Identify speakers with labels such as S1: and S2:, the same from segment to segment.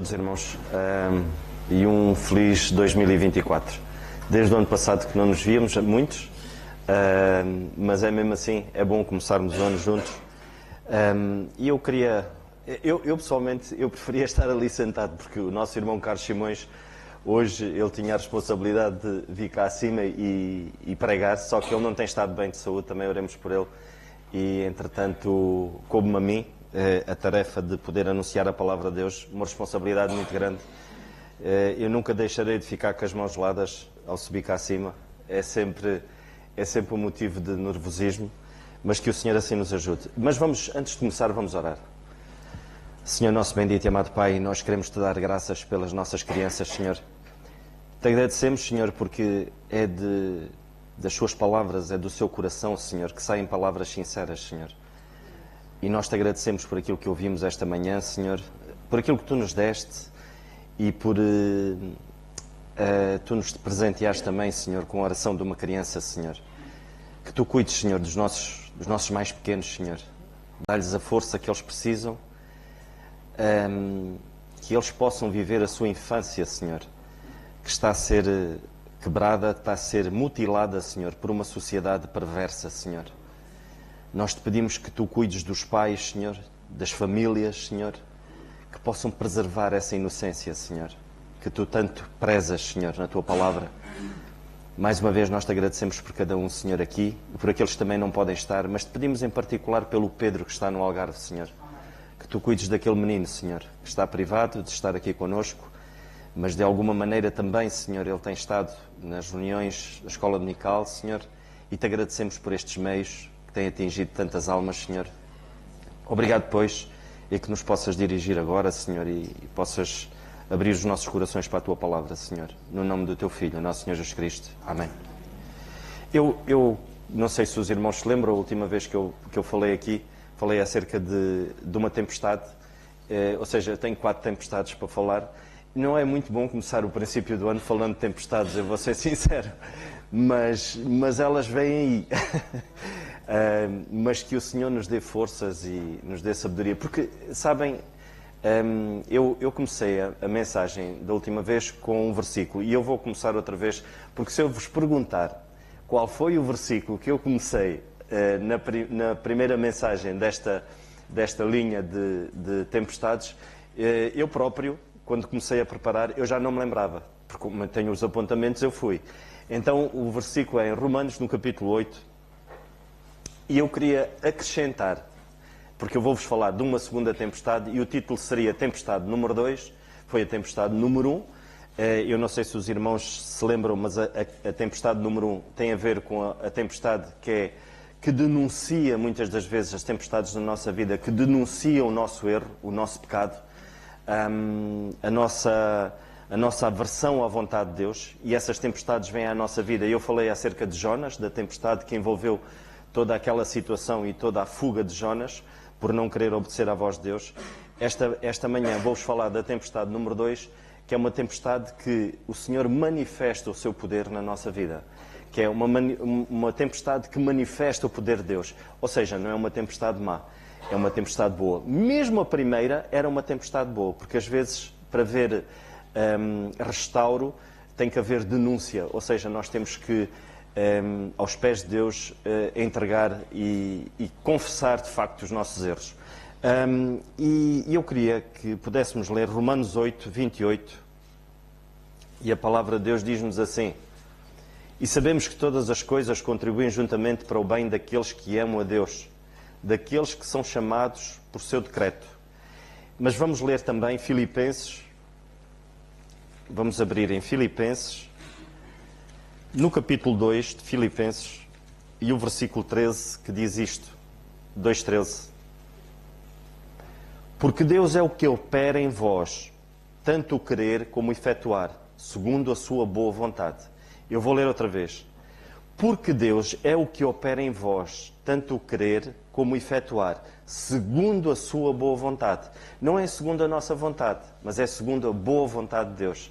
S1: todos, irmãos, e um feliz 2024. Desde o ano passado que não nos víamos, muitos, mas é mesmo assim, é bom começarmos o ano juntos. E eu queria, eu pessoalmente, eu preferia estar ali sentado, porque o nosso irmão Carlos Simões, hoje ele tinha a responsabilidade de vir cá acima e pregar, só que ele não tem estado bem de saúde, também oremos por ele. E, entretanto, coube-me a mim a tarefa de poder anunciar a palavra de Deus, uma responsabilidade muito grande. Eu nunca deixarei de ficar com as mãos geladas ao subir cá acima. É sempre um motivo de nervosismo, mas que o Senhor assim nos ajude. Mas vamos, antes de começar, vamos orar. Senhor nosso bendito e amado Pai, nós queremos te dar graças pelas nossas crianças, Senhor. Te agradecemos, Senhor, porque é das suas palavras, é do seu coração, Senhor, que saem palavras sinceras, Senhor. E nós te agradecemos por aquilo que ouvimos esta manhã, Senhor, por aquilo que tu nos deste e por tu nos presenteaste também, Senhor, com a oração de uma criança, Senhor. Que tu cuides, Senhor, dos nossos mais pequenos, Senhor. Dá-lhes a força que eles precisam, que eles possam viver a sua infância, Senhor, que está a ser quebrada, está a ser mutilada, Senhor, por uma sociedade perversa, Senhor. Nós te pedimos que tu cuides dos pais, Senhor, das famílias, Senhor, que possam preservar essa inocência, Senhor, que tu tanto prezas, Senhor, na tua palavra. Mais uma vez nós te agradecemos por cada um, Senhor, aqui, e por aqueles que também não podem estar, mas te pedimos em particular pelo Pedro que está no Algarve, Senhor, que tu cuides daquele menino, Senhor, que está privado de estar aqui connosco, mas de alguma maneira também, Senhor, ele tem estado nas reuniões da escola dominical, Senhor, e te agradecemos por estes meios que têm atingido tantas almas, Senhor. Obrigado, pois, e que nos possas dirigir agora, Senhor, e possas abrir os nossos corações para a tua palavra, Senhor, no nome do teu Filho, nosso Senhor Jesus Cristo. Amém. Eu não sei se os irmãos se lembram, a última vez que eu falei aqui, falei acerca de uma tempestade, ou seja, tenho 4 tempestades para falar. Não é muito bom começar o princípio do ano falando de tempestades, eu vou ser sincero, mas elas vêm aí. Mas que o Senhor nos dê forças e nos dê sabedoria, porque, sabem, eu comecei a mensagem da última vez com um versículo, e eu vou começar outra vez, porque se eu vos perguntar qual foi o versículo que eu comecei na primeira mensagem desta linha de tempestades, eu próprio, quando comecei a preparar, eu já não me lembrava, porque como tenho os apontamentos, eu fui. Então, o versículo é em Romanos, no capítulo 8, e eu queria acrescentar, porque eu vou-vos falar de uma segunda tempestade, e o título seria Tempestade número 2, foi a tempestade número 1. Eu não sei se os irmãos se lembram, mas a tempestade número 1 tem a ver com a tempestade que denuncia muitas das vezes as tempestades da nossa vida, que denunciam o nosso erro, o nosso pecado, a nossa aversão à vontade de Deus, e essas tempestades vêm à nossa vida. Eu falei acerca de Jonas, da tempestade que envolveu toda aquela situação e toda a fuga de Jonas, por não querer obedecer à voz de Deus. Esta manhã vou-vos falar da tempestade número 2, que é uma tempestade que o Senhor manifesta o seu poder na nossa vida, que é uma tempestade que manifesta o poder de Deus. Ou seja, não é uma tempestade má, é uma tempestade boa. Mesmo a primeira era uma tempestade boa, porque às vezes, para haver restauro, tem que haver denúncia. Ou seja, nós temos que, aos pés de Deus, entregar e confessar, de facto, os nossos erros. E eu queria que pudéssemos ler Romanos 8, 28, e a palavra de Deus diz-nos assim: E sabemos que todas as coisas contribuem juntamente para o bem daqueles que amam a Deus, daqueles que são chamados por seu decreto. Mas vamos ler também Filipenses, vamos abrir em Filipenses, no capítulo 2 de Filipenses, e o versículo 13, que diz isto, 2:13. Porque Deus é o que opera em vós, tanto o querer como o efetuar, segundo a sua boa vontade. Eu vou ler outra vez. Porque Deus é o que opera em vós, tanto o querer como o efetuar, segundo a sua boa vontade. Não é segundo a nossa vontade, mas é segundo a boa vontade de Deus.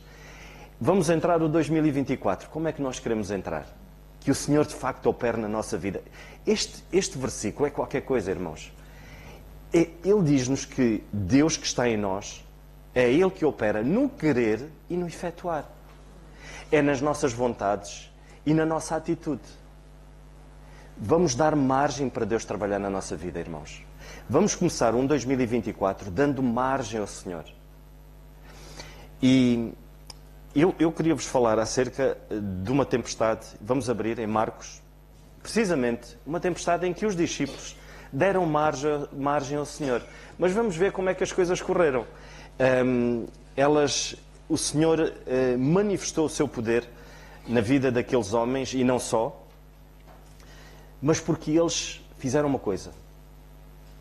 S1: Vamos entrar no 2024. Como é que nós queremos entrar? Que o Senhor de facto opere na nossa vida. Este versículo é qualquer coisa, irmãos. Ele diz-nos que Deus que está em nós É Ele que opera no querer e no efetuar. É nas nossas vontades e na nossa atitude. Vamos dar margem para Deus trabalhar na nossa vida, irmãos. Vamos começar um 2024 dando margem ao Senhor. E eu queria vos falar acerca de uma tempestade. Vamos abrir em Marcos. Precisamente uma tempestade em que os discípulos deram margem ao Senhor. Mas vamos ver como é que as coisas correram. O Senhor manifestou o seu poder na vida daqueles homens, e não só, mas porque eles fizeram uma coisa.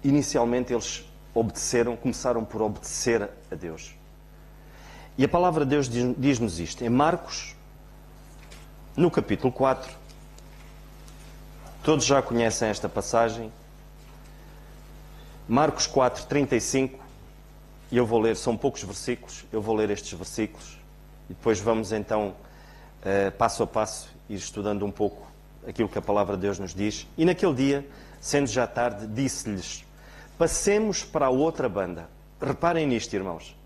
S1: Inicialmente eles obedeceram, começaram por obedecer a Deus. E a palavra de Deus diz-nos isto. Em Marcos, no capítulo 4, todos já conhecem esta passagem. Marcos 4, 35, e eu vou ler, são poucos versículos, eu vou ler estes versículos, e depois vamos então, passo a passo, ir estudando um pouco aquilo que a palavra de Deus nos diz. E naquele dia, sendo já tarde, disse-lhes: passemos para a outra banda. Reparem nisto, irmãos.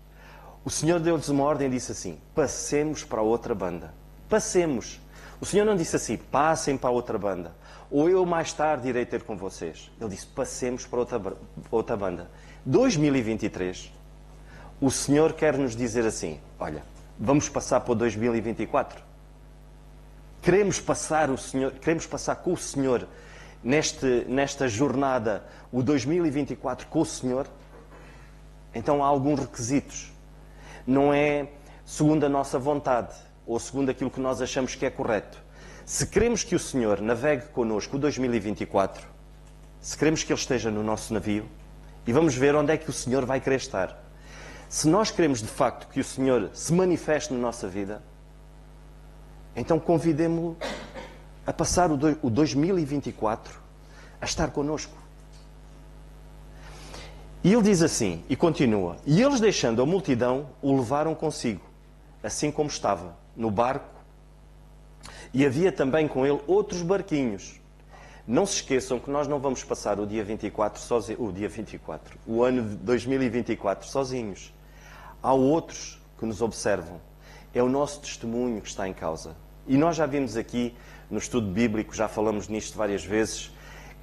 S1: O Senhor deu-lhes uma ordem e disse assim: passemos para a outra banda. Passemos. O Senhor não disse assim: passem para a outra banda, ou eu mais tarde irei ter com vocês. Ele disse: passemos para outra banda. 2023, o Senhor quer nos dizer assim: olha, vamos passar para o 2024. Queremos passar com o Senhor nesta jornada, o 2024 com o Senhor. Então há alguns requisitos. Não é segundo a nossa vontade ou segundo aquilo que nós achamos que é correto. Se queremos que o Senhor navegue connosco o 2024, se queremos que Ele esteja no nosso navio, e vamos ver onde é que o Senhor vai querer estar. Se nós queremos de facto que o Senhor se manifeste na nossa vida, então convidemo-lo a passar o 2024 a estar connosco. E ele diz assim, e continua: e eles, deixando a multidão, o levaram consigo, assim como estava, no barco, e havia também com ele outros barquinhos. Não se esqueçam que nós não vamos passar o dia 24 sozinhos, o ano de 2024 sozinhos. Há outros que nos observam. É o nosso testemunho que está em causa. E nós já vimos aqui, no estudo bíblico, já falamos nisto várias vezes,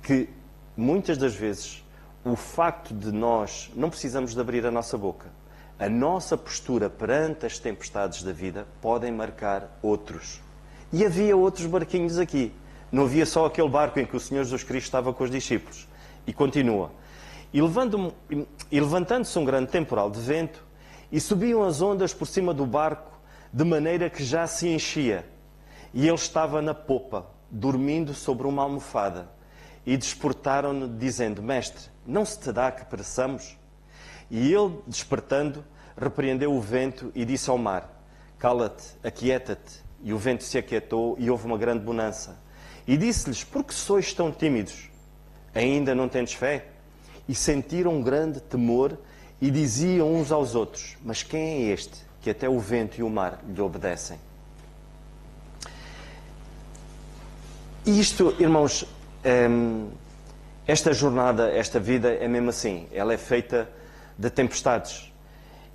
S1: que muitas das vezes o facto de nós não precisamos de abrir a nossa boca. A nossa postura perante as tempestades da vida podem marcar outros. E havia outros barquinhos aqui. Não havia só aquele barco em que o Senhor Jesus Cristo estava com os discípulos. E continua. E levantando-se um grande temporal de vento, e subiam as ondas por cima do barco, de maneira que já se enchia. E ele estava na popa, dormindo sobre uma almofada. E despertaram-no, dizendo: Mestre, não se te dá que pereçamos? E ele, despertando, repreendeu o vento e disse ao mar: Cala-te, aquieta-te. E o vento se aquietou e houve uma grande bonança. E disse-lhes: por que sois tão tímidos? Ainda não tendes fé? E sentiram um grande temor e diziam uns aos outros: mas quem é este que até o vento e o mar lhe obedecem? E isto, irmãos, esta jornada, esta vida é mesmo assim. Ela é feita de tempestades.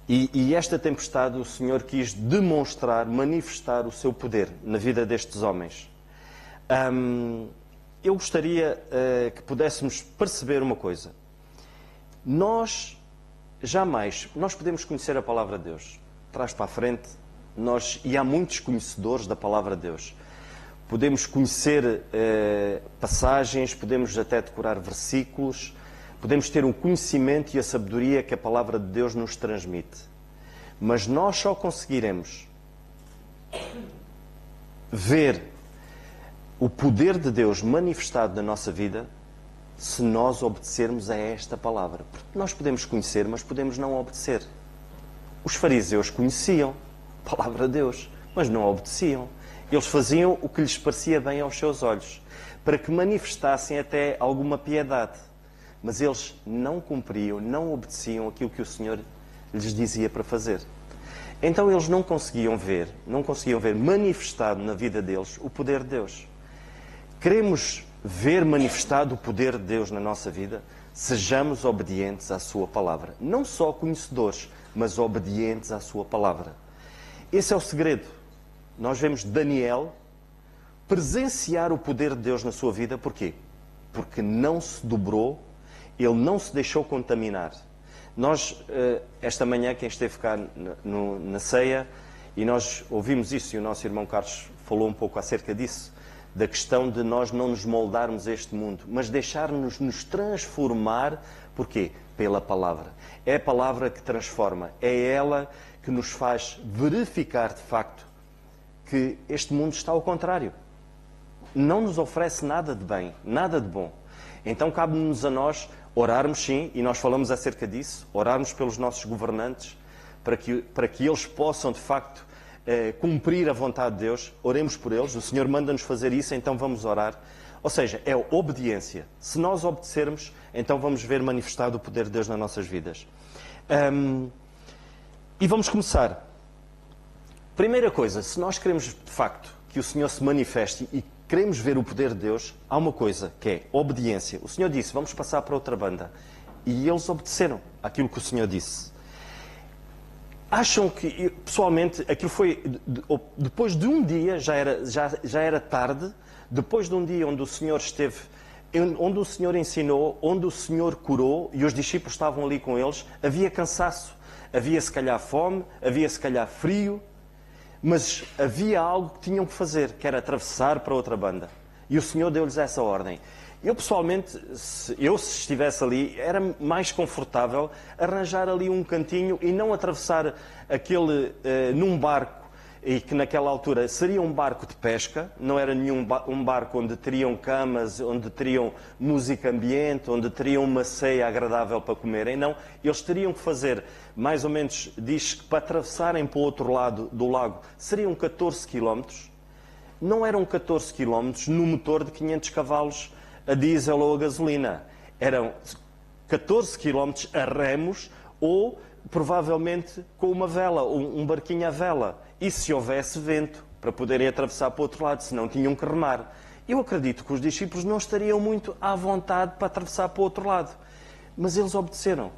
S1: E esta tempestade o Senhor quis demonstrar, manifestar o seu poder na vida destes homens. Eu gostaria que pudéssemos perceber uma coisa. Nós podemos conhecer a palavra de Deus. Trás para a frente, e há muitos conhecedores da palavra de Deus. Podemos conhecer passagens, podemos até decorar versículos, podemos ter um conhecimento e a sabedoria que a palavra de Deus nos transmite. Mas nós só conseguiremos ver o poder de Deus manifestado na nossa vida se nós obedecermos a esta palavra. Porque nós podemos conhecer, mas podemos não obedecer. Os fariseus conheciam a palavra de Deus, mas não obedeciam. Eles faziam o que lhes parecia bem aos seus olhos, para que manifestassem até alguma piedade. Mas eles não cumpriam, não obedeciam aquilo que o Senhor lhes dizia para fazer. Então eles não conseguiam ver manifestado na vida deles o poder de Deus. Queremos ver manifestado o poder de Deus na nossa vida? Sejamos obedientes à sua palavra. Não só conhecedores, mas obedientes à sua palavra. Esse é o segredo. Nós vemos Daniel presenciar o poder de Deus na sua vida. Porquê? Porque não se dobrou, ele não se deixou contaminar. Nós, esta manhã, quem esteve cá na ceia, e nós ouvimos isso, e o nosso irmão Carlos falou um pouco acerca disso, da questão de nós não nos moldarmos a este mundo, mas deixar-nos nos transformar. Porquê? Pela palavra. É a palavra que transforma, é ela que nos faz verificar de facto que este mundo está ao contrário. Não nos oferece nada de bem, nada de bom. Então cabe-nos a nós orarmos, sim, e nós falamos acerca disso, orarmos pelos nossos governantes, para que eles possam de facto cumprir a vontade de Deus. Oremos por eles, o Senhor manda-nos fazer isso, então vamos orar. Ou seja, é obediência. Se nós obedecermos, então vamos ver manifestado o poder de Deus nas nossas vidas. E vamos começar. Primeira coisa, se nós queremos de facto que o Senhor se manifeste e queremos ver o poder de Deus, há uma coisa que é obediência. O Senhor disse, vamos passar para outra banda. E eles obedeceram àquilo que o Senhor disse. Acham que, pessoalmente, aquilo foi, depois de um dia, já era tarde, depois de um dia onde o Senhor esteve, onde o Senhor ensinou, onde o Senhor curou, e os discípulos estavam ali com eles, havia cansaço, havia se calhar fome, havia se calhar frio, mas havia algo que tinham que fazer, que era atravessar para outra banda. E o Senhor deu-lhes essa ordem. Eu, pessoalmente, se estivesse ali, era mais confortável arranjar ali um cantinho e não atravessar aquele num barco, e que naquela altura seria um barco de pesca, não era um barco onde teriam camas, onde teriam música ambiente, onde teriam uma ceia agradável para comerem. Não, eles teriam que fazer, mais ou menos, diz que para atravessarem para o outro lado do lago seriam 14 quilómetros. Não eram 14 quilómetros no motor de 500 cavalos a diesel ou a gasolina. Eram 14 quilómetros a remos ou, provavelmente, com uma vela, um barquinho à vela. E se houvesse vento, para poderem atravessar para o outro lado, senão tinham que remar. Eu acredito que os discípulos não estariam muito à vontade para atravessar para o outro lado. Mas eles obedeceram.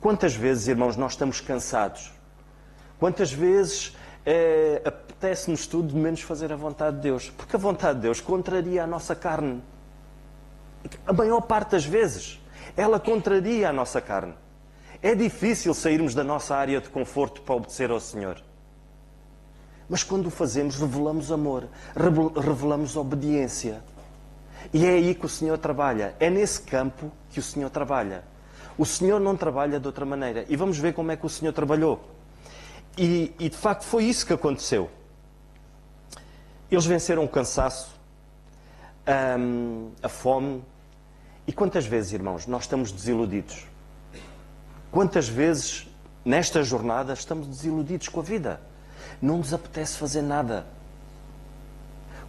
S1: Quantas vezes, irmãos, nós estamos cansados? Quantas vezes apetece-nos tudo menos fazer a vontade de Deus? Porque a vontade de Deus contraria a nossa carne. A maior parte das vezes, ela contraria a nossa carne. É difícil sairmos da nossa área de conforto para obedecer ao Senhor. Mas quando o fazemos, revelamos amor, revelamos obediência. E é aí que o Senhor trabalha. É nesse campo que o Senhor trabalha. O Senhor não trabalha de outra maneira. E vamos ver como é que o Senhor trabalhou. E de facto foi isso que aconteceu. Eles venceram o cansaço, a fome. E quantas vezes, irmãos, nós estamos desiludidos? Quantas vezes, nesta jornada, estamos desiludidos com a vida? Não nos apetece fazer nada.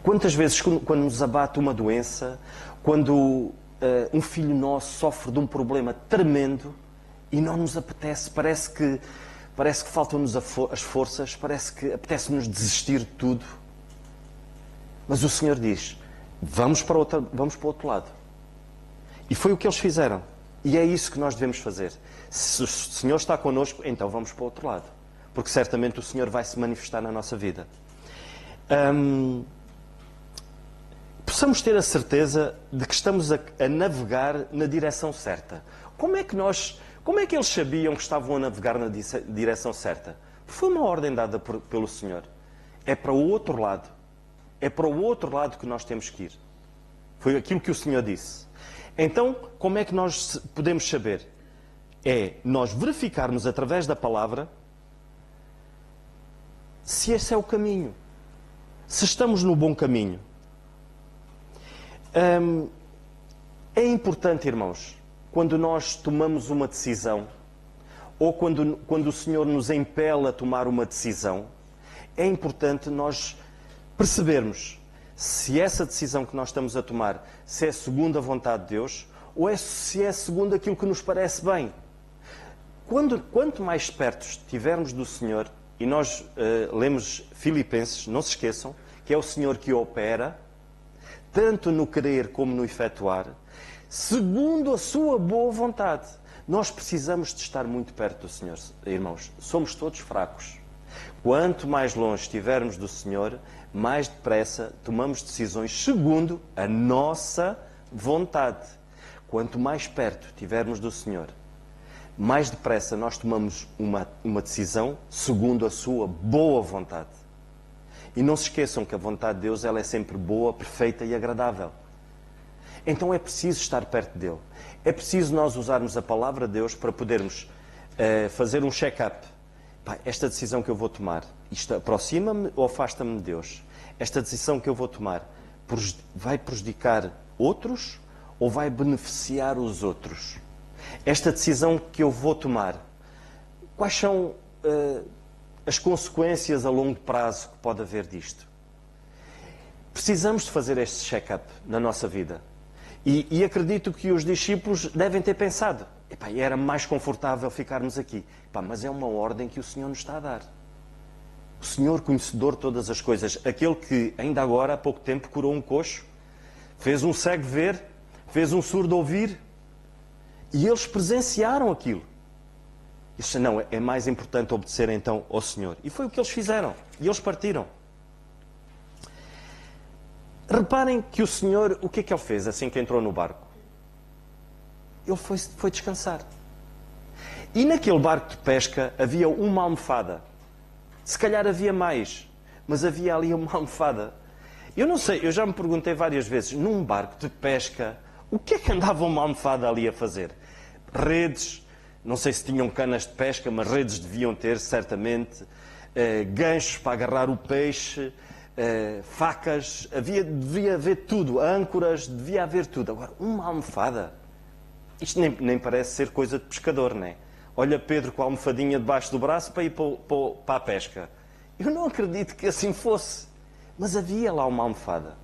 S1: Quantas vezes, quando nos abate uma doença, quando um filho nosso sofre de um problema tremendo e não nos apetece, parece que faltam-nos as forças, parece que apetece-nos desistir de tudo. Mas o Senhor diz, vamos para o outro lado. E foi o que eles fizeram. E é isso que nós devemos fazer. Se o Senhor está connosco, então vamos para o outro lado. Porque certamente o Senhor vai se manifestar na nossa vida. Possamos ter a certeza de que estamos a navegar na direção certa. Como é que eles sabiam que estavam a navegar na direção certa? Foi uma ordem dada pelo Senhor. É para o outro lado. É para o outro lado que nós temos que ir. Foi aquilo que o Senhor disse. Então, como é que nós podemos saber? É nós verificarmos através da palavra se esse é o caminho. Se estamos no bom caminho. É importante, irmãos, quando nós tomamos uma decisão, ou quando o Senhor nos impele a tomar uma decisão, é importante nós percebermos se essa decisão que nós estamos a tomar, se é segundo a vontade de Deus, ou se é segundo aquilo que nos parece bem. Quanto mais perto estivermos do Senhor, e nós lemos Filipenses, não se esqueçam, que é o Senhor que opera, tanto no querer como no efetuar, segundo a sua boa vontade. Nós precisamos de estar muito perto do Senhor, irmãos. Somos todos fracos. Quanto mais longe estivermos do Senhor, mais depressa tomamos decisões segundo a nossa vontade. Quanto mais perto estivermos do Senhor, mais depressa nós tomamos uma decisão segundo a sua boa vontade. E não se esqueçam que a vontade de Deus ela é sempre boa, perfeita e agradável. Então é preciso estar perto dele. É preciso nós usarmos a palavra de Deus para podermos fazer um check-up. Esta decisão que eu vou tomar, isto aproxima-me ou afasta-me de Deus? Esta decisão que eu vou tomar vai prejudicar outros ou vai beneficiar os outros? Esta decisão que eu vou tomar, quais são as consequências a longo prazo que pode haver disto? Precisamos de fazer este check-up na nossa vida. E acredito que os discípulos devem ter pensado, era mais confortável ficarmos aqui. Mas é uma ordem que o Senhor nos está a dar. O Senhor, conhecedor de todas as coisas, aquele que ainda agora, há pouco tempo, curou um coxo, fez um cego ver, fez um surdo ouvir, e eles presenciaram aquilo. E disse, não, é mais importante obedecer então ao Senhor. E foi o que eles fizeram. E eles partiram. Reparem que o Senhor, o que é que ele fez assim que entrou no barco? Ele foi descansar. E naquele barco de pesca havia uma almofada. Se calhar havia mais, mas havia ali uma almofada. Eu não sei, eu já me perguntei várias vezes, num barco de pesca, o que é que andava uma almofada ali a fazer? Redes, não sei se tinham canas de pesca, mas redes deviam ter, certamente. Ganchos para agarrar o peixe, facas, devia haver tudo, âncoras, devia haver tudo. Agora, uma almofada, isto nem parece ser coisa de pescador, não é? Olha Pedro com a almofadinha debaixo do braço para ir para a pesca. Eu não acredito que assim fosse, mas havia lá uma almofada.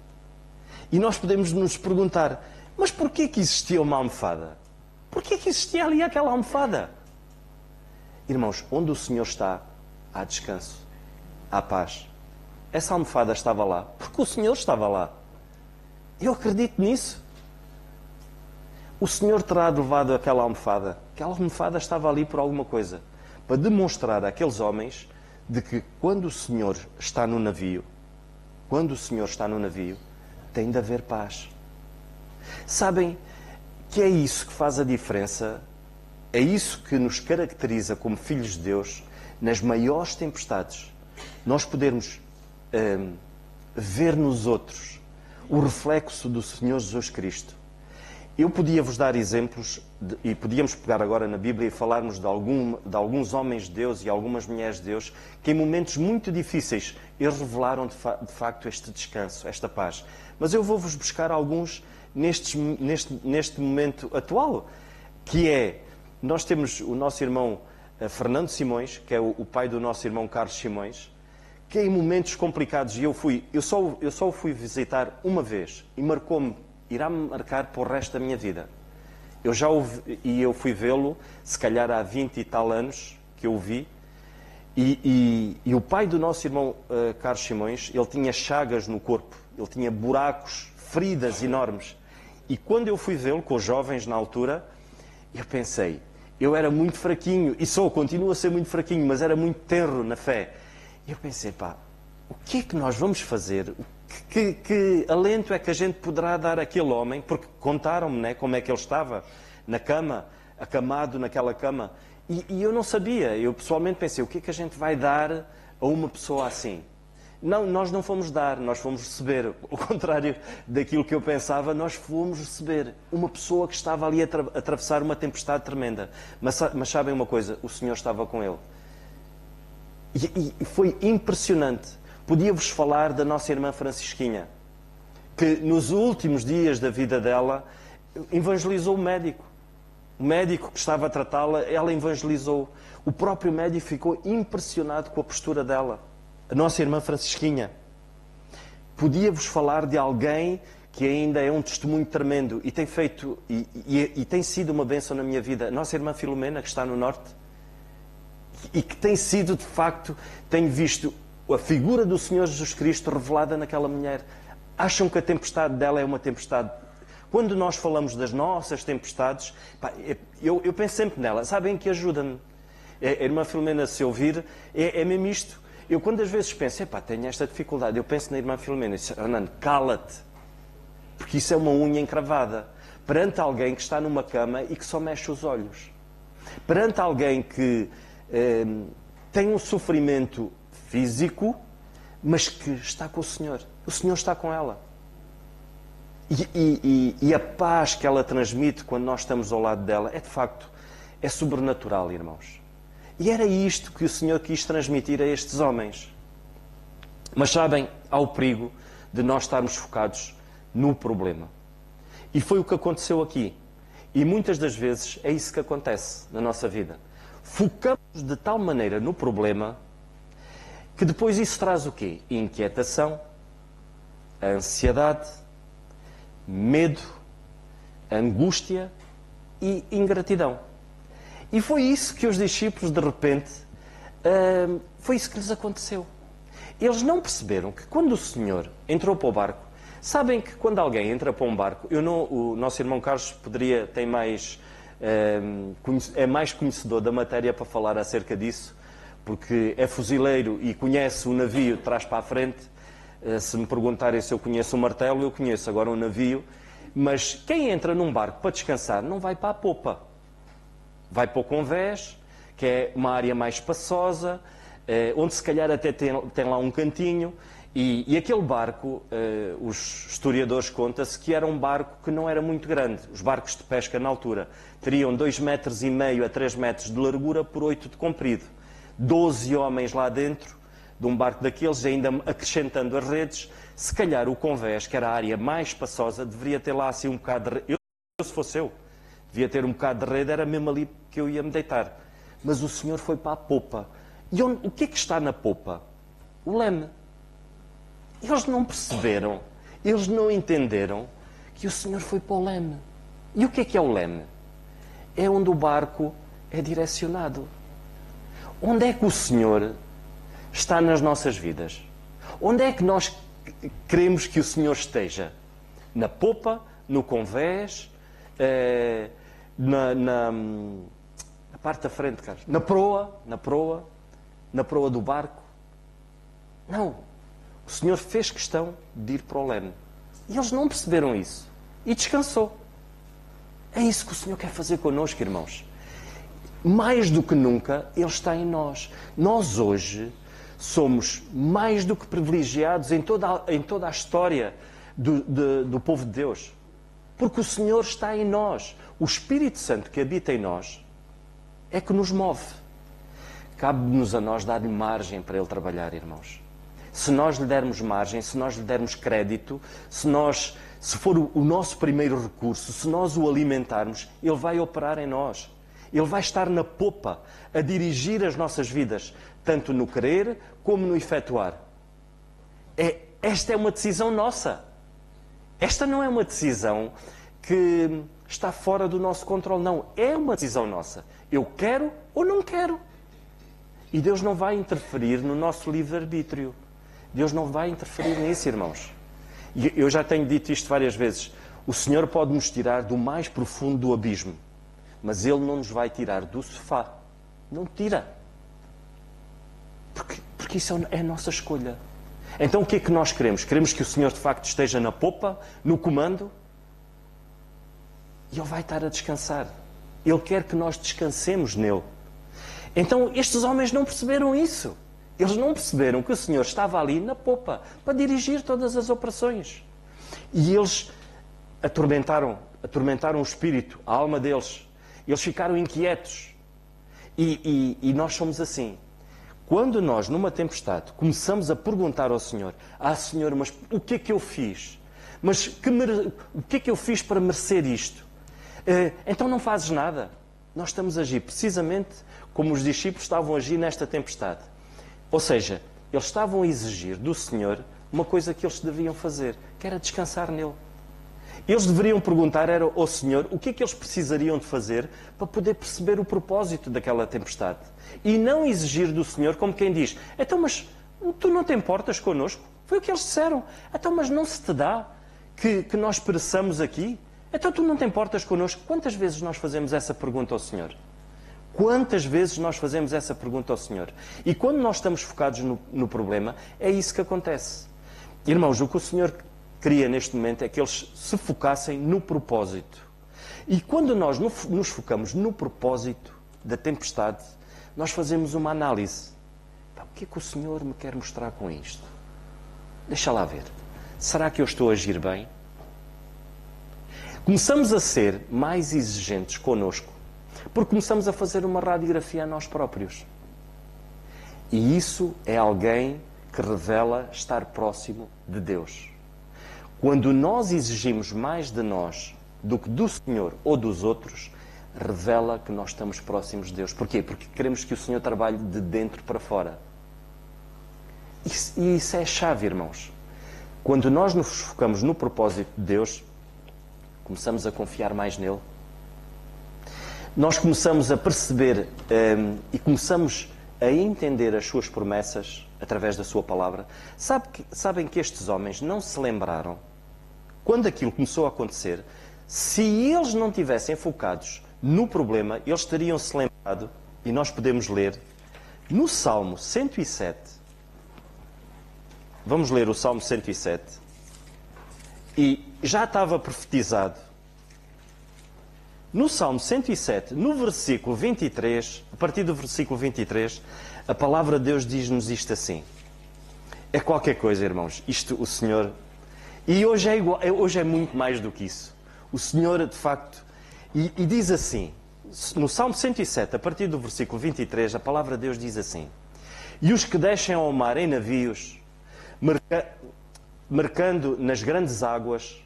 S1: E nós podemos nos perguntar, mas porquê que existia uma almofada? Porquê que existia ali aquela almofada? Irmãos, onde o Senhor está, há descanso, há paz. Essa almofada estava lá porque o Senhor estava lá. Eu acredito nisso. O Senhor terá levado aquela almofada. Aquela almofada estava ali por alguma coisa. Para demonstrar àqueles homens de que quando o Senhor está no navio, tem de haver paz. Sabem que é isso que faz a diferença? É isso que nos caracteriza como filhos de Deus nas maiores tempestades. Nós podermos ver nos outros o reflexo do Senhor Jesus Cristo. Eu podia vos dar exemplos, e podíamos pegar agora na Bíblia e falarmos de alguns homens de Deus e algumas mulheres de Deus, que em momentos muito difíceis eles revelaram de facto este descanso, esta paz. Mas eu vou-vos buscar alguns neste momento atual, que é, nós temos o nosso irmão Fernando Simões, que é o pai do nosso irmão Carlos Simões, que em momentos complicados, e eu só o fui visitar uma vez, e irá-me marcar para o resto da minha vida. Eu fui vê-lo, se calhar há 20 e tal anos que eu o vi, e o pai do nosso irmão Carlos Simões, ele tinha chagas no corpo, ele tinha buracos, feridas enormes. E quando eu fui vê-lo, com os jovens na altura, eu pensei, eu era muito fraquinho, e continuo a ser muito fraquinho, mas era muito tenro na fé. E eu pensei, o que é que nós vamos fazer? Que alento é que a gente poderá dar àquele homem? Porque contaram-me, né, como é que ele estava na cama, acamado naquela cama. E eu não sabia. Eu pessoalmente pensei, o que é que a gente vai dar a uma pessoa assim? Não, nós não fomos dar, nós fomos receber. Ao contrário daquilo que eu pensava, nós fomos receber uma pessoa que estava ali a atravessar uma tempestade tremenda. Mas sabem uma coisa? O Senhor estava com ele. E foi impressionante. Podia-vos falar da nossa irmã Francisquinha, que nos últimos dias da vida dela evangelizou o médico. O médico que estava a tratá-la, ela evangelizou. O próprio médico ficou impressionado com a postura dela. A nossa irmã Francisquinha. Podia-vos falar de alguém que ainda é um testemunho tremendo e tem feito e tem sido uma bênção na minha vida. A nossa irmã Filomena, que está no Norte, e que tem sido, de facto, tenho visto a figura do Senhor Jesus Cristo revelada naquela mulher. Acham que a tempestade dela é uma tempestade Quando nós falamos das nossas tempestades, pá, eu penso sempre nela. Sabem que ajuda-me. A irmã Filomena, se ouvir, é mesmo isto. Eu, quando às vezes penso, epá, tenho esta dificuldade, eu penso na irmã Filomena e digo, Hernando, cala-te. Porque isso é uma unha encravada. Perante alguém que está numa cama e que só mexe os olhos. Perante alguém que tem um sofrimento físico, mas que está com o Senhor. O Senhor está com ela. E a paz que ela transmite quando nós estamos ao lado dela é, de facto, é sobrenatural, irmãos. E era isto que o Senhor quis transmitir a estes homens. Mas sabem, há o perigo de nós estarmos focados no problema. E foi o que aconteceu aqui. E muitas das vezes é isso que acontece na nossa vida. Focamos de tal maneira no problema que depois isso traz o quê? Inquietação, ansiedade, medo, angústia e ingratidão. E foi isso que os discípulos, de repente, foi isso que lhes aconteceu. Eles não perceberam que quando o Senhor entrou para o barco, sabem que quando alguém entra para um barco, o nosso irmão Carlos é mais conhecedor da matéria para falar acerca disso, porque é fuzileiro e conhece o navio de trás para a frente. Se me perguntarem se eu conheço o martelo, eu conheço agora o navio. Mas quem entra num barco para descansar não vai para a popa. Vai para o convés, que é uma área mais espaçosa, onde se calhar até tem lá um cantinho. E aquele barco, os historiadores contam-se que era um barco que não era muito grande. Os barcos de pesca na altura teriam 2,5 metros a 3 metros de largura por 8 de comprido. 12 homens lá dentro de um barco daqueles, ainda acrescentando as redes. Se calhar o convés, que era a área mais espaçosa, deveria ter lá assim um bocado de rede. Se fosse eu, devia ter um bocado de rede, era mesmo ali que eu ia me deitar. Mas o Senhor foi para a popa. E o que é que está na popa? O leme. Eles não perceberam, eles não entenderam que o Senhor foi para o leme. E o que é o leme? É onde o barco é direcionado. Onde é que o Senhor está nas nossas vidas? Onde é que nós queremos que o Senhor esteja? Na popa, no convés, na parte da frente, Carlos. Na proa do barco. Não. O Senhor fez questão de ir para o leme. E eles não perceberam isso. E descansou. É isso que o Senhor quer fazer connosco, irmãos. Mais do que nunca, Ele está em nós. Nós hoje somos mais do que privilegiados em toda a história do povo de Deus. Porque o Senhor está em nós. O Espírito Santo que habita em nós é que nos move. Cabe-nos a nós dar-lhe margem para Ele trabalhar, irmãos. Se nós lhe dermos margem, se nós lhe dermos crédito, se for o nosso primeiro recurso, se nós o alimentarmos, Ele vai operar em nós. Ele vai estar na popa, a dirigir as nossas vidas, tanto no querer como no efetuar. Esta é uma decisão nossa. Esta não é uma decisão que está fora do nosso controle, não. É uma decisão nossa. Eu quero ou não quero. E Deus não vai interferir no nosso livre-arbítrio. Deus não vai interferir nisso, irmãos. E eu já tenho dito isto várias vezes. O Senhor pode nos tirar do mais profundo do abismo, mas Ele não nos vai tirar do sofá. Não tira. Porque isso é a nossa escolha. Então o que é que nós queremos? Queremos que o Senhor de facto esteja na popa, no comando, e Ele vai estar a descansar. Ele quer que nós descansemos nele. Então estes homens não perceberam isso. Eles não perceberam que o Senhor estava ali na popa para dirigir todas as operações. E eles atormentaram o espírito, a alma deles. Eles ficaram inquietos. E nós somos assim. Quando nós, numa tempestade, começamos a perguntar ao Senhor, Senhor, mas o que é que eu fiz? Mas o que é que eu fiz para merecer isto? Então não fazes nada. Nós estamos a agir precisamente como os discípulos estavam a agir nesta tempestade. Ou seja, eles estavam a exigir do Senhor uma coisa que eles deviam fazer, que era descansar nele. Eles deveriam perguntar ao Senhor o que é que eles precisariam de fazer para poder perceber o propósito daquela tempestade. E não exigir do Senhor como quem diz, então mas tu não te importas connosco? Foi o que eles disseram. Então mas não se te dá que nós pereçamos aqui? Então tu não te importas connosco? Quantas vezes nós fazemos essa pergunta ao Senhor? Quantas vezes nós fazemos essa pergunta ao Senhor? E quando nós estamos focados no problema, é isso que acontece. Irmãos, o que o Senhor queria neste momento é que eles se focassem no propósito. E quando nós nos focamos no propósito da tempestade, nós fazemos uma análise. O que é que o Senhor me quer mostrar com isto? Deixa lá ver. Será que eu estou a agir bem? Começamos a ser mais exigentes connosco, porque começamos a fazer uma radiografia a nós próprios. E isso é alguém que revela estar próximo de Deus. Quando nós exigimos mais de nós do que do Senhor ou dos outros, revela que nós estamos próximos de Deus. Porquê? Porque queremos que o Senhor trabalhe de dentro para fora. E isso é a chave, irmãos. Quando nós nos focamos no propósito de Deus, começamos a confiar mais nele. Nós começamos a perceber e começamos a entender as suas promessas através da sua palavra. Sabem que estes homens não se lembraram, quando aquilo começou a acontecer, se eles não tivessem focados no problema, eles teriam se lembrado, e nós podemos ler, no Salmo 107, vamos ler o Salmo 107, e já estava profetizado, no Salmo 107, no versículo 23, a partir do versículo 23, a palavra de Deus diz-nos isto assim. É qualquer coisa, irmãos. Isto, o Senhor... E hoje é igual, hoje é muito mais do que isso. O Senhor, de facto... E diz assim, no Salmo 107, a partir do versículo 23, a palavra de Deus diz assim. E os que descem ao mar em navios, marcando nas grandes águas...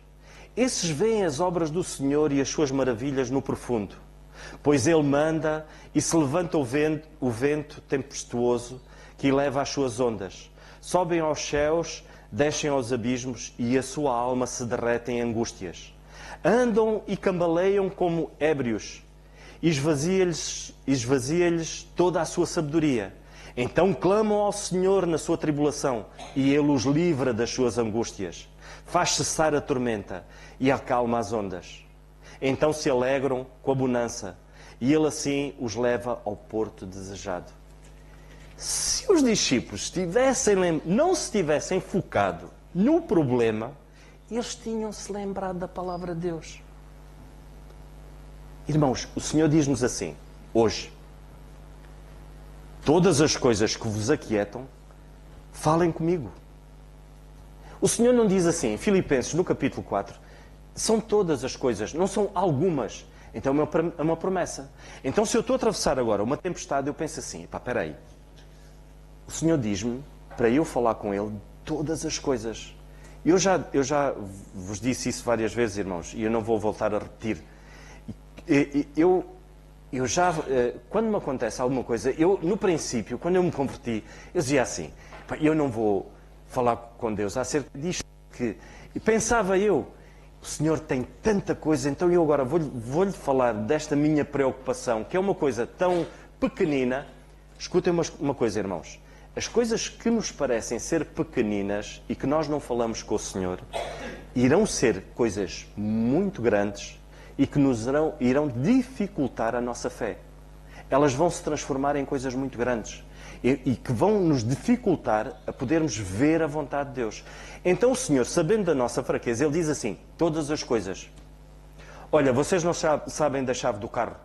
S1: Esses veem as obras do Senhor e as suas maravilhas no profundo. Pois Ele manda e se levanta o vento tempestuoso que leva as suas ondas. Sobem aos céus, descem aos abismos e a sua alma se derrete em angústias. Andam e cambaleiam como ébrios. Esvazia-lhes toda a sua sabedoria. Então clamam ao Senhor na sua tribulação e Ele os livra das suas angústias. Faz cessar a tormenta e acalma as ondas. Então se alegram com a bonança e Ele assim os leva ao porto desejado. Se os discípulos não se tivessem focado no problema, eles tinham-se lembrado da palavra de Deus. Irmãos, o Senhor diz-nos assim, hoje, todas as coisas que vos aquietam, falem comigo. O Senhor não diz assim, em Filipenses, no capítulo 4, são todas as coisas, não são algumas. Então é uma promessa. Então se eu estou a atravessar agora uma tempestade, eu penso assim, espera aí. O Senhor diz-me, para eu falar com Ele, todas as coisas. Eu já vos disse isso várias vezes, irmãos, e eu não vou voltar a repetir. Quando me acontece alguma coisa, no princípio, quando eu me converti, eu dizia assim, eu não vou falar com Deus acerca disto, e pensava eu, o Senhor tem tanta coisa, então eu agora vou-lhe falar desta minha preocupação, que é uma coisa tão pequenina. Escutem uma coisa, irmãos. As coisas que nos parecem ser pequeninas e que nós não falamos com o Senhor, irão ser coisas muito grandes e que nos irão dificultar a nossa fé. Elas vão se transformar em coisas muito grandes e que vão nos dificultar a podermos ver a vontade de Deus. Então o Senhor, sabendo da nossa fraqueza, Ele diz assim, todas as coisas. Olha, vocês não sabem da chave do carro.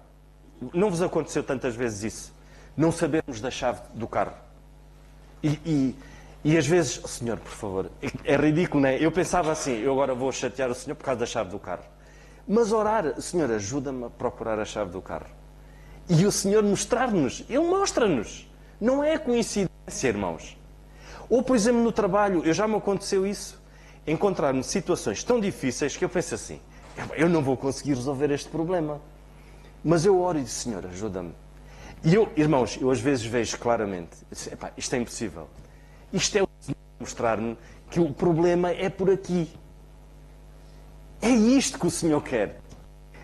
S1: Não vos aconteceu tantas vezes isso. Não sabemos da chave do carro. E às vezes, Senhor, por favor, é ridículo, não é? Eu pensava assim, eu agora vou chatear o Senhor por causa da chave do carro. Mas orar, Senhor, ajuda-me a procurar a chave do carro. E o Senhor mostrar-nos, Ele mostra-nos. Não é coincidência, irmãos. Ou, por exemplo, no trabalho, já me aconteceu isso. Encontrar-me situações tão difíceis que eu penso assim, eu não vou conseguir resolver este problema. Mas eu oro e digo, Senhor, ajuda-me. E eu, irmãos, eu às vezes vejo claramente, isto é impossível. Isto é o Senhor mostrar-me que o problema é por aqui. É isto que o Senhor quer.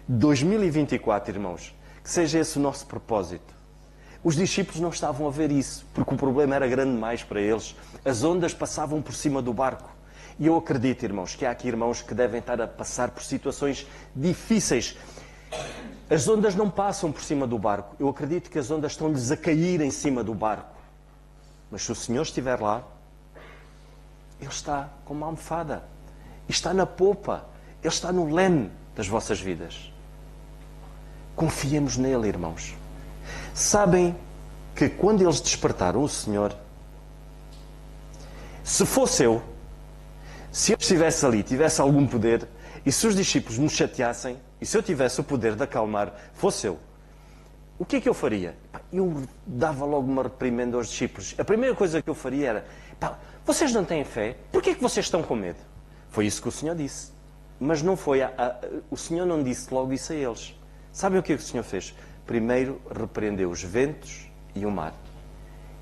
S1: 2024, irmãos, que seja esse o nosso propósito. Os discípulos não estavam a ver isso, porque o problema era grande demais para eles. As ondas passavam por cima do barco. E eu acredito, irmãos, que há aqui irmãos que devem estar a passar por situações difíceis. As ondas não passam por cima do barco. Eu acredito que as ondas estão-lhes a cair em cima do barco. Mas se o Senhor estiver lá, Ele está com uma almofada. E está na popa. Ele está no leme das vossas vidas. Confiemos nele, irmãos. Sabem que quando eles despertaram o Senhor, se fosse eu, se eu estivesse ali, tivesse algum poder, e se os discípulos me chateassem, e se eu tivesse o poder de acalmar, fosse eu, o que é que eu faria? Eu dava logo uma reprimenda aos discípulos. A primeira coisa que eu faria era, vocês não têm fé? Porquê é que vocês estão com medo? Foi isso que o Senhor disse. Mas não foi, o Senhor não disse logo isso a eles. Sabem o que é que o Senhor fez? Primeiro repreendeu os ventos e o mar.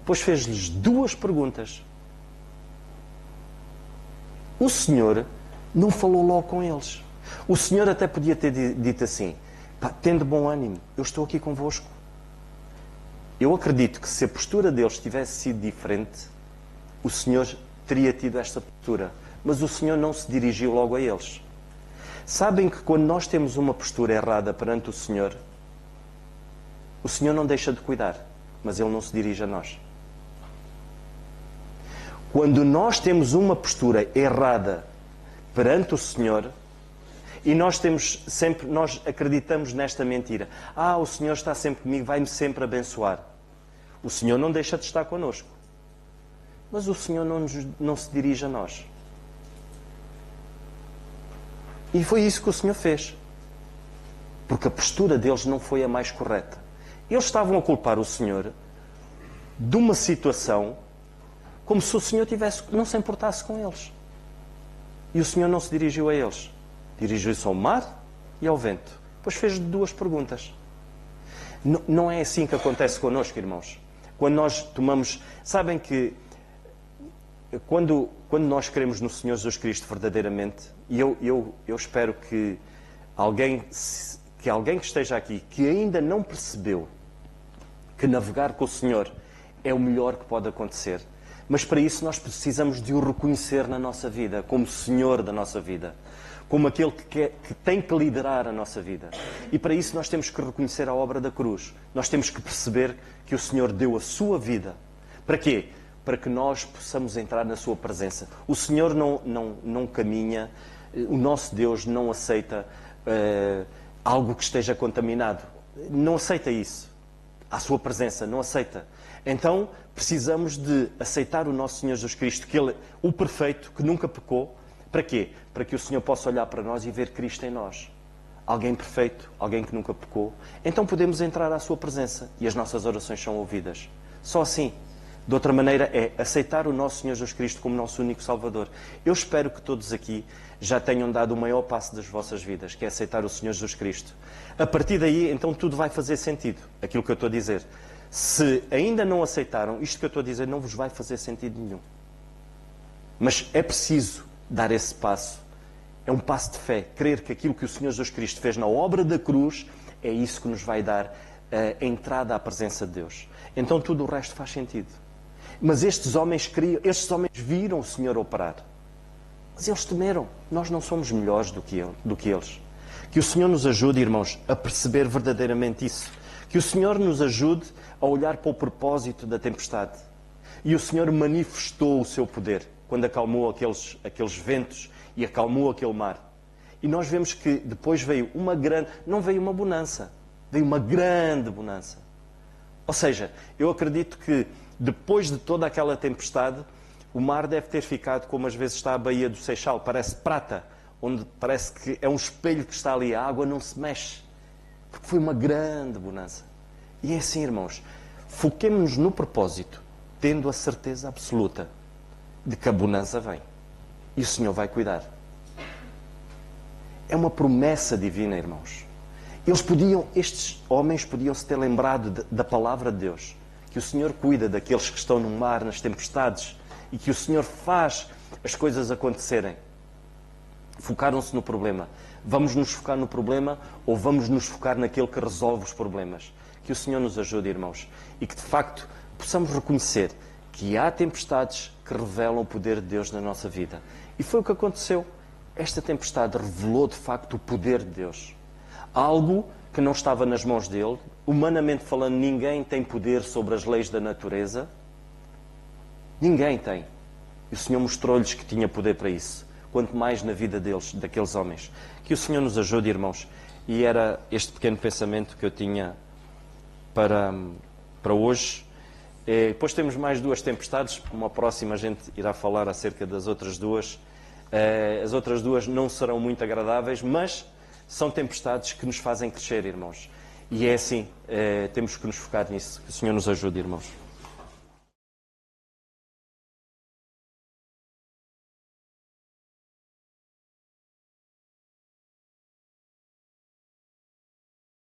S1: Depois fez-lhes duas perguntas. O Senhor não falou logo com eles. O Senhor até podia ter dito assim, tende bom ânimo, eu estou aqui convosco. Eu acredito que se a postura deles tivesse sido diferente, o Senhor teria tido esta postura. Mas o Senhor não se dirigiu logo a eles. Sabem que quando nós temos uma postura errada perante o Senhor não deixa de cuidar, mas Ele não se dirige a nós. Quando nós temos uma postura errada perante o Senhor, e nós acreditamos nesta mentira. O Senhor está sempre comigo, vai-me sempre abençoar. O Senhor não deixa de estar connosco. Mas o Senhor não se dirige a nós. E foi isso que o Senhor fez. Porque a postura deles não foi a mais correta. Eles estavam a culpar o Senhor de uma situação como se o Senhor não se importasse com eles. E o Senhor não se dirigiu a eles. Dirigiu-se ao mar e ao vento. Depois fez duas perguntas. Não é assim que acontece connosco, irmãos. Quando nós tomamos... Sabem que quando nós cremos no Senhor Jesus Cristo verdadeiramente, e eu espero que alguém que esteja aqui, que ainda não percebeu que navegar com o Senhor é o melhor que pode acontecer, mas para isso nós precisamos de o reconhecer na nossa vida, como Senhor da nossa vida, como aquele que tem que liderar a nossa vida. E para isso nós temos que reconhecer a obra da cruz. Nós temos que perceber que o Senhor deu a sua vida. Para quê? Para que nós possamos entrar na sua presença. O Senhor não caminha, o nosso Deus não aceita algo que esteja contaminado. Não aceita isso. A sua presença, não aceita. Então precisamos de aceitar o nosso Senhor Jesus Cristo, que Ele, o perfeito, que nunca pecou. Para quê? Para que o Senhor possa olhar para nós e ver Cristo em nós. Alguém perfeito, alguém que nunca pecou. Então podemos entrar à sua presença e as nossas orações são ouvidas. Só assim. De outra maneira é aceitar o nosso Senhor Jesus Cristo como nosso único Salvador. Eu espero que todos aqui já tenham dado o maior passo das vossas vidas, que é aceitar o Senhor Jesus Cristo. A partir daí, então, tudo vai fazer sentido, aquilo que eu estou a dizer. Se ainda não aceitaram, isto que eu estou a dizer não vos vai fazer sentido nenhum. Mas é preciso dar esse passo. É um passo de fé. Crer que aquilo que o Senhor Jesus Cristo fez na obra da cruz é isso que nos vai dar a entrada à presença de Deus. Então tudo o resto faz sentido. Mas estes homens viram o Senhor operar. Mas eles temeram. Nós não somos melhores do que eles. Que o Senhor nos ajude, irmãos, a perceber verdadeiramente isso. Que o Senhor nos ajude a olhar para o propósito da tempestade. E o Senhor manifestou o seu poder quando acalmou aqueles ventos e acalmou aquele mar. E nós vemos que depois veio não veio uma bonança, veio uma grande bonança. Ou seja, eu acredito que depois de toda aquela tempestade, o mar deve ter ficado como às vezes está a Baía do Seixal, parece prata, onde parece que é um espelho que está ali, a água não se mexe, porque foi uma grande bonança. E é assim, irmãos, foquemos-nos no propósito, tendo a certeza absoluta de que a bonança vem. E o Senhor vai cuidar. É uma promessa divina, irmãos. Estes homens podiam se ter lembrado da palavra de Deus, que o Senhor cuida daqueles que estão no mar, nas tempestades, e que o Senhor faz as coisas acontecerem. Focaram-se no problema. Vamos nos focar no problema ou vamos nos focar naquele que resolve os problemas? Que o Senhor nos ajude, irmãos, e que de facto possamos reconhecer que há tempestades que revelam o poder de Deus na nossa vida. E foi o que aconteceu. Esta tempestade revelou, de facto, o poder de Deus. Algo que não estava nas mãos dele. Humanamente falando, ninguém tem poder sobre as leis da natureza. Ninguém tem. E o Senhor mostrou-lhes que tinha poder para isso. Quanto mais na vida deles, daqueles homens. Que o Senhor nos ajude, irmãos. E era este pequeno pensamento que eu tinha para hoje. Depois temos mais duas tempestades. Uma próxima a gente irá falar acerca das outras duas. As outras duas não serão muito agradáveis, mas são tempestades que nos fazem crescer, irmãos. E é assim, temos que nos focar nisso. Que o Senhor nos ajude, irmãos.